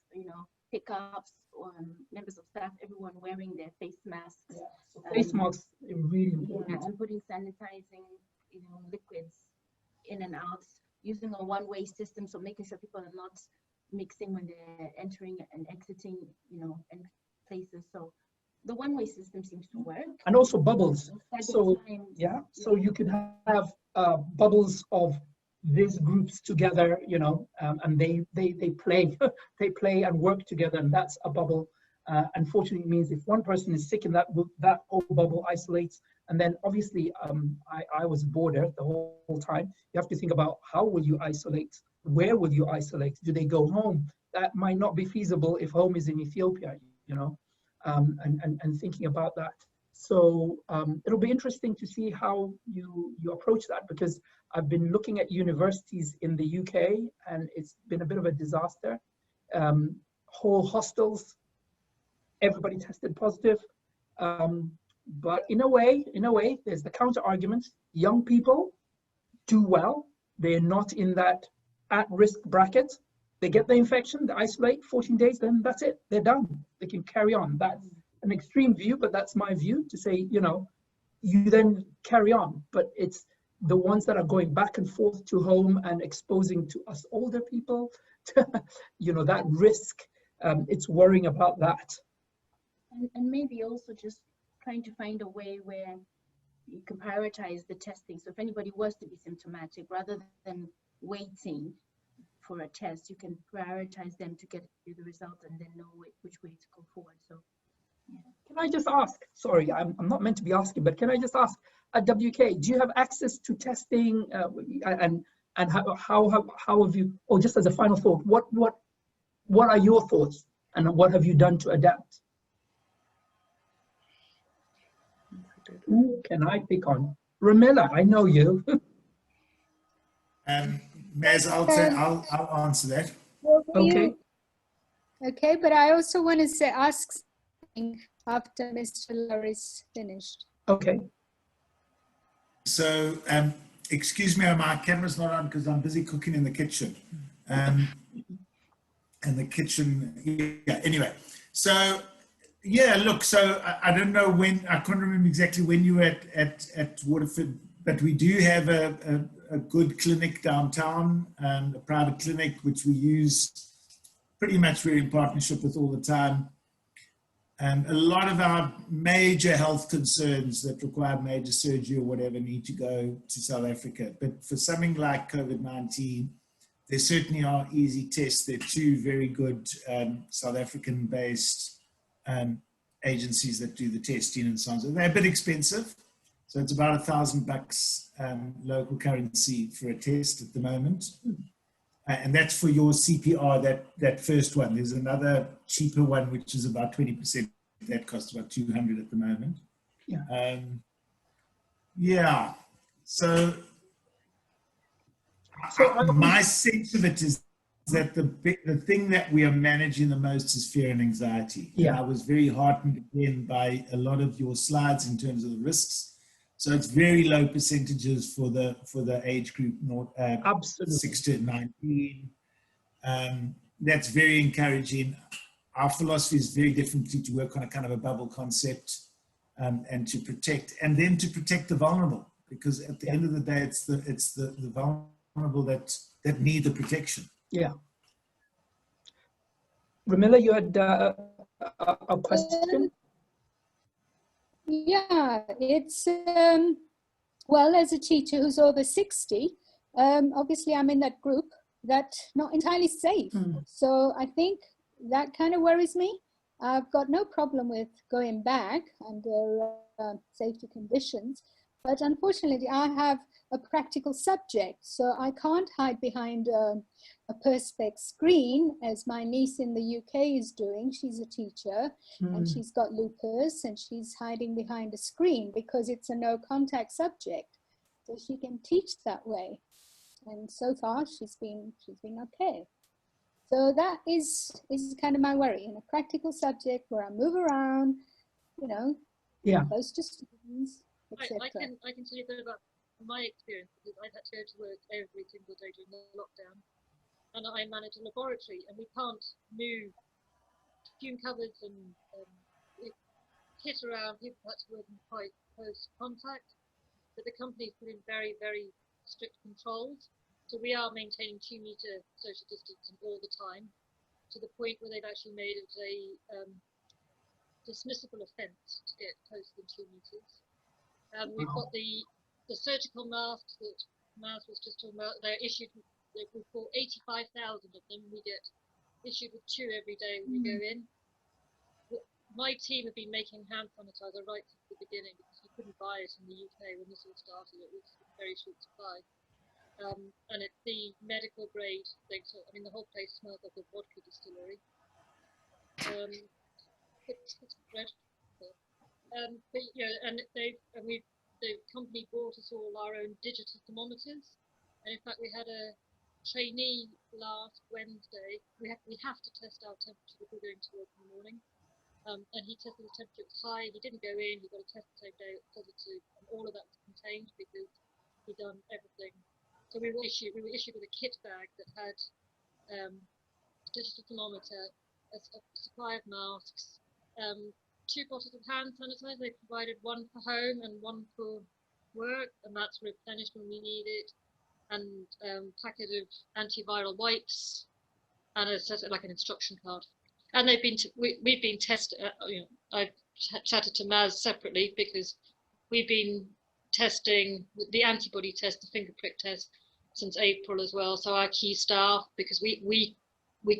pickups, or members of staff, everyone wearing their face masks. Yeah. So face masks are really Yeah, important. and putting sanitizing, liquids in and out, using a one-way system. So making sure people are not mixing when they're entering and exiting, and places. So the one-way system seems to work. And also bubbles. So Times, yeah, so you could have bubbles of these groups together, and they play they play and work together, and that's a bubble. Unfortunately, it means if one person is sick in that whole bubble isolates. And then obviously, I was a boarder the whole time. You have to think about how will you isolate? Where will you isolate? Do they go home? That might not be feasible if home is in Ethiopia, and thinking about that. So it'll be interesting to see how you approach that, because I've been looking at universities in the UK, and it's been a bit of a disaster. Whole hostels, everybody tested positive. But in a way, there's the counter argument. Young people do well. They're not in that at-risk bracket. They get the infection, they isolate 14 days, then that's it. They're done. They can carry on. That's an extreme view, but that's my view, to say, you then carry on. But it's the ones that are going back and forth to home and exposing to us older people, that risk, it's worrying about that. And maybe also just trying to find a way where you can prioritize the testing. So if anybody was to be symptomatic, rather than waiting for a test, you can prioritize them to get the result and then know which way to go forward. So, yeah. Can I just ask? Sorry, I'm not meant to be asking, but can I just ask, at WK, do you have access to testing, and how have you? Or just as a final thought, what are your thoughts, and what have you done to adapt? Who can I pick on? Ramila, I know you. Maz, I'll answer that. Okay. Okay, but I also want to ask something after Mr. Lorry's finished. Okay. So, excuse me, my camera's not on because I'm busy cooking in the kitchen. And the kitchen, yeah, anyway. So, yeah, look, so I don't know when, I can't remember exactly when you were at Waterford, but we do have a good clinic downtown, a private clinic, which we use pretty much we're in partnership with all the time. A lot of our major health concerns that require major surgery or whatever need to go to South Africa. But for something like COVID-19, there certainly are easy tests. There are two very good South African-based agencies that do the testing and so on. So they're a bit expensive. So it's about $1,000 local currency for a test at the moment. And that's for your CPR, that first one. There's another cheaper one, which is about 20%. That costs about $200 at the moment. Yeah. Yeah. So my sense of it is that the thing that we are managing the most is fear and anxiety. Yeah. And I was very heartened again by a lot of your slides in terms of the risks. So it's very low percentages for the age group, Absolutely. 6 to 19. That's very encouraging. Our philosophy is very differently to work on a kind of a bubble concept, and to protect the vulnerable, because at the end of the day, it's the vulnerable that need the protection. Yeah. Ramila, you had a question? Yeah, it's, well, as a teacher who's over 60, obviously I'm in that group that's not entirely safe. So I think that kind of worries me. I've got no problem with going back under safety conditions, but unfortunately I have a practical subject, so I can't hide behind a perspex screen as my niece in the UK is doing. She's a teacher and she's got lupus and she's hiding behind a screen because it's a no contact subject, so she can teach that way, and so far she's been okay. So that is kind of my worry in a practical subject where I move around, you know, Yeah. close to students, etc. I can tell you a bit about my experience, because I've had to go to work every single day during the lockdown, and I manage a laboratory, and we can't move fume cupboards and kit around. People had to work in quite close contact, but the company's put in very, very strict controls. So we are maintaining 2-meter social distancing all the time, to the point where they've actually made it a dismissible offence to get closer than 2 meters. We've got the surgical masks that Maz was just talking about. They're issued. We've bought 85,000 of them. We get issued with 2 every day when we go in. My team have been making hand sanitizer right since the beginning, because you couldn't buy it in the UK when this all started. It was a very short supply. And it's the medical grade thing. So I mean, the whole place smells like a vodka distillery. It's dreadful. But you know, and the company brought us all our own digital thermometers. And in fact, we had a trainee last Wednesday. We have to test our temperature if we're going to work in the morning. And he tested his temperature. It was high. He didn't go in. He got a test the same day. It was positive, and all of that was contained because he'd done everything. So we were issued with a kit bag that had digital thermometer, a supply of masks, 2 bottles of hand sanitizer. They provided 1 for home and 1 for work, and that's replenished when we need it. And packet of antiviral wipes, and like an instruction card. And we've been tested. You know, I've chatted to Maz separately, because we've been testing the antibody test, the finger prick test, since April as well. So our key staff, because we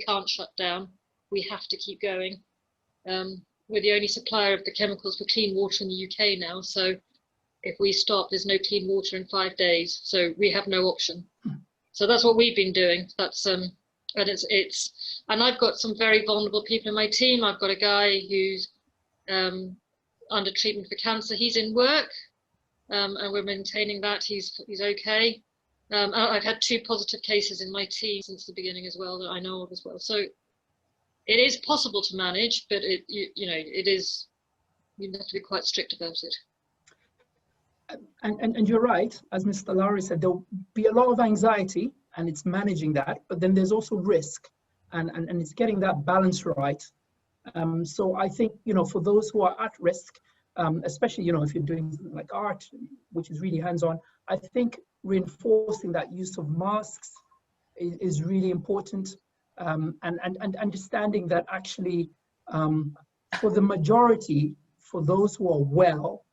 can't shut down, we have to keep going. We're the only supplier of the chemicals for clean water in the UK now. So if we stop, there's no clean water in 5 days. So we have no option. So that's what we've been doing. That's and and I've got some very vulnerable people in my team. I've got a guy who's under treatment for cancer. He's in work, and we're maintaining that. He's okay. I've had 2 positive cases in my team since the beginning as well, that I know of as well. So it is possible to manage, but you have to be quite strict about it. And you're right, as Mr. Lowry said, there'll be a lot of anxiety, and it's managing that, but then there's also risk, and it's getting that balance right. So I think, you know, for those who are at risk, especially, you know, if you're doing something like art, which is really hands-on, I think reinforcing that use of masks is really important, and understanding that actually, for the majority, for those who are well,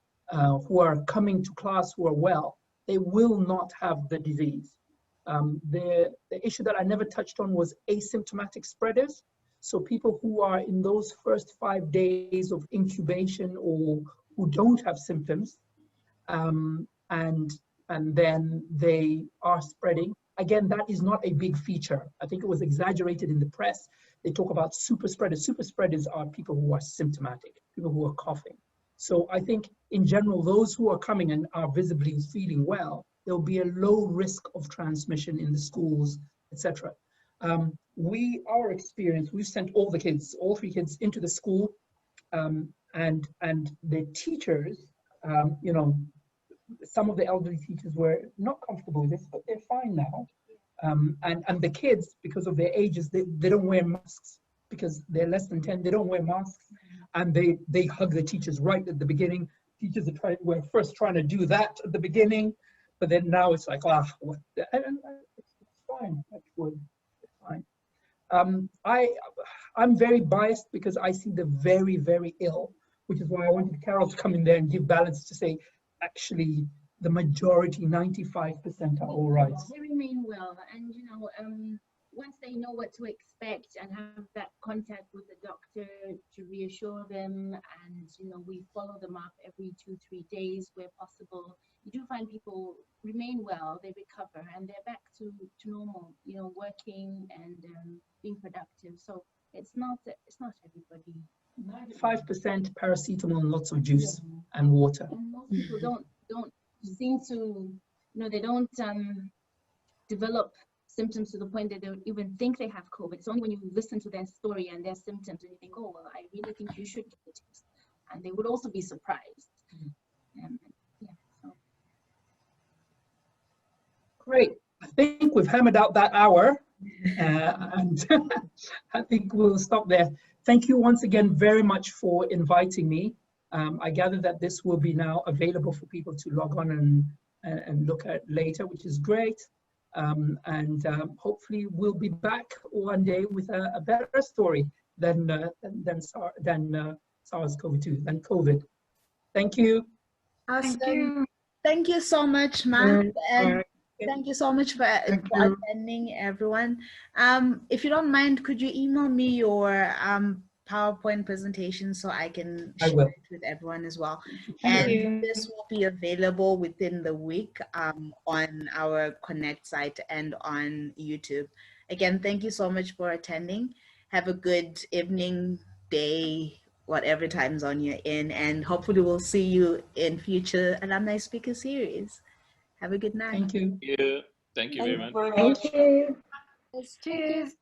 who are coming to class who are well, they will not have the disease. The issue that I never touched on was asymptomatic spreaders. So people who are in those first 5 days of incubation, or who don't have symptoms, and then they are spreading. Again, that is not a big feature. I think it was exaggerated in the press. They talk about super spreaders. Super spreaders are people who are symptomatic, people who are coughing. So I think in general, those who are coming and are visibly feeling well, there'll be a low risk of transmission in the schools, etc. Our experience, we've sent all the kids, all 3 kids, into the school, and the teachers, you know, some of the elderly teachers were not comfortable with this, but they're fine now. And the kids, because of their ages, they don't wear masks, because they're less than 10, they don't wear masks, and they hug the teachers right at the beginning. Teachers were first trying to do that at the beginning, but then now it's like, what? And it's fine, actually, it's fine. I'm very biased because I see the very, very ill, which is why I wanted Carol to come in there and give balance to say, actually, the majority, 95% are all right. They remain well, and you know, once they know what to expect and have that contact with the doctor to reassure them, and you know, we follow them up every 2-3 days where possible. You do find people remain well, they recover, and they're back to normal, you know, working and being productive. So it's not everybody. 95% paracetamol and lots of juice and water. And most people don't seem to, you know, they don't develop symptoms to the point that they would even think they have COVID. It's only when you listen to their story and their symptoms and you think, oh, well, I really think you should get the test. And they would also be surprised. Yeah, so. Great. I think we've hammered out that hour, and I think we'll stop there. Thank you once again very much for inviting me. I gather that this will be now available for people to log on and look at later, which is great. Hopefully we'll be back one day with a better story than SARS-CoV-2, than COVID. Thank you. Awesome. Thank you so much, ma'am. And thank you so much for attending, everyone. If you don't mind, could you email me your PowerPoint presentation so I can share it with everyone as well? And this will be available within the week on our Connect site and on YouTube. Again, thank you so much for attending. Have a good evening, day, whatever time zone you're in, and hopefully we'll see you in future Alumni Speaker Series. Have a good night. Thank you. Thank you very much. Thank you. Cheers.